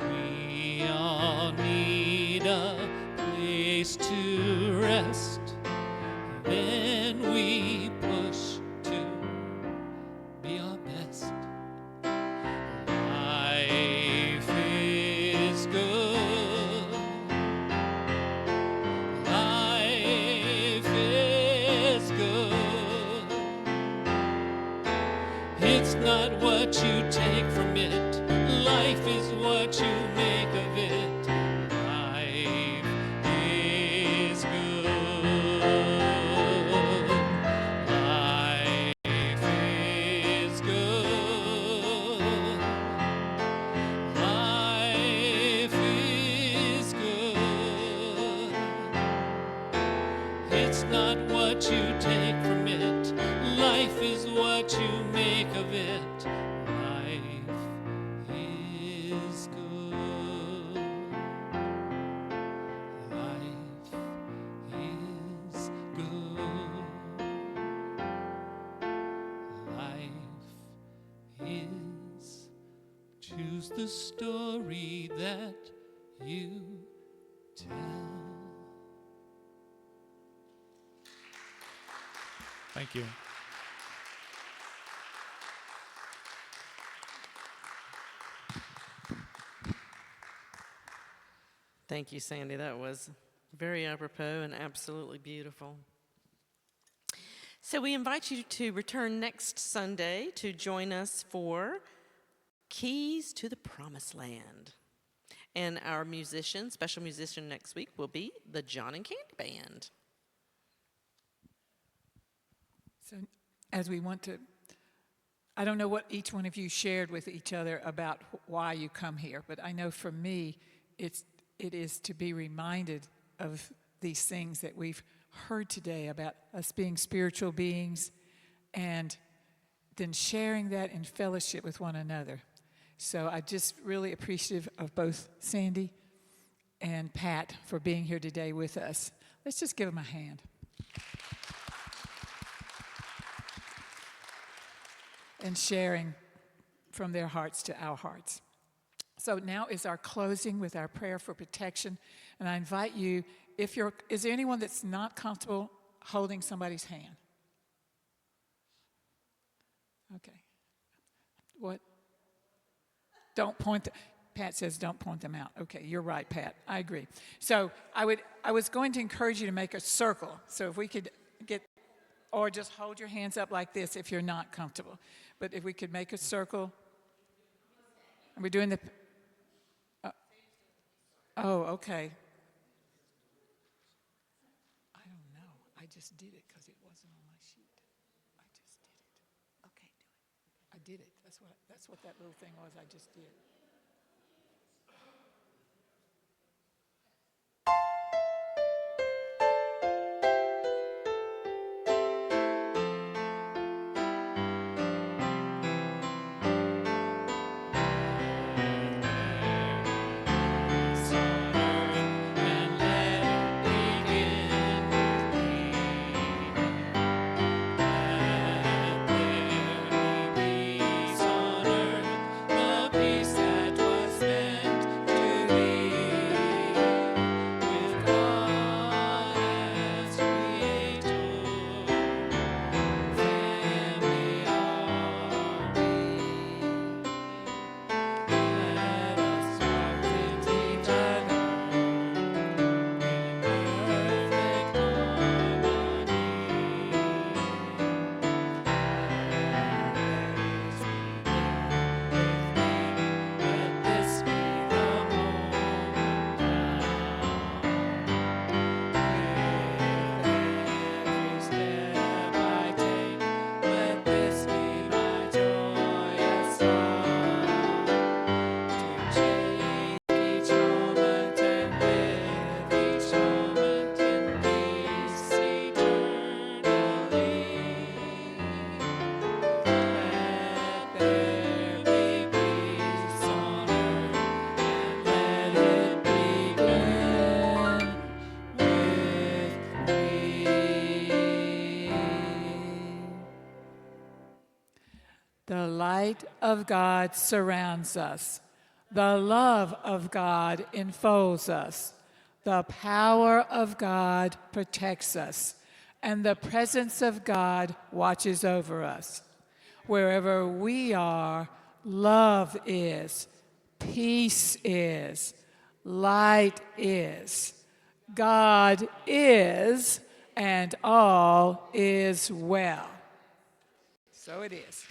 We all need a place to rest. Then we push to be our best. Life is good. Life is good. It's not what you take from it. Life is what you make of it. Life is good. Life is good. Life is good. It's not what you take from it. Life is what you make of it. Life is good. Life is good. Life is. Choose the story that you tell. Thank you. Thank you, Sandy. That was very apropos and absolutely beautiful. So we invite you to return next Sunday to join us for Keys to the Promised Land. And our musician, special musician next week will be the John and Candy Band. So as we want to, I don't know what each one of you shared with each other about why you come here, but I know for me, it is to be reminded of these things that we've heard today about us being spiritual beings and then sharing that in fellowship with one another. So I'm just really appreciative of both Sandy and Pat for being here today with us. Let's just give them a hand. And sharing from their hearts to our hearts. So now is our closing with our prayer for protection. And I invite you, is there anyone that's not comfortable holding somebody's hand? Okay. What? Don't point, Pat says don't point them out. Okay, you're right, Pat. I agree. So I was going to encourage you to make a circle. So if we could get, or just hold your hands up like this if you're not comfortable. But if we could make a circle. Are we doing the, oh, okay. I don't know. I just did it because it wasn't on my sheet. I just did it. Okay, do it. I did it. That's what that little thing was I just did. The light of God surrounds us. The love of God enfolds us. The power of God protects us. And the presence of God watches over us. Wherever we are, love is, peace is, light is. God is, and all is well. So it is.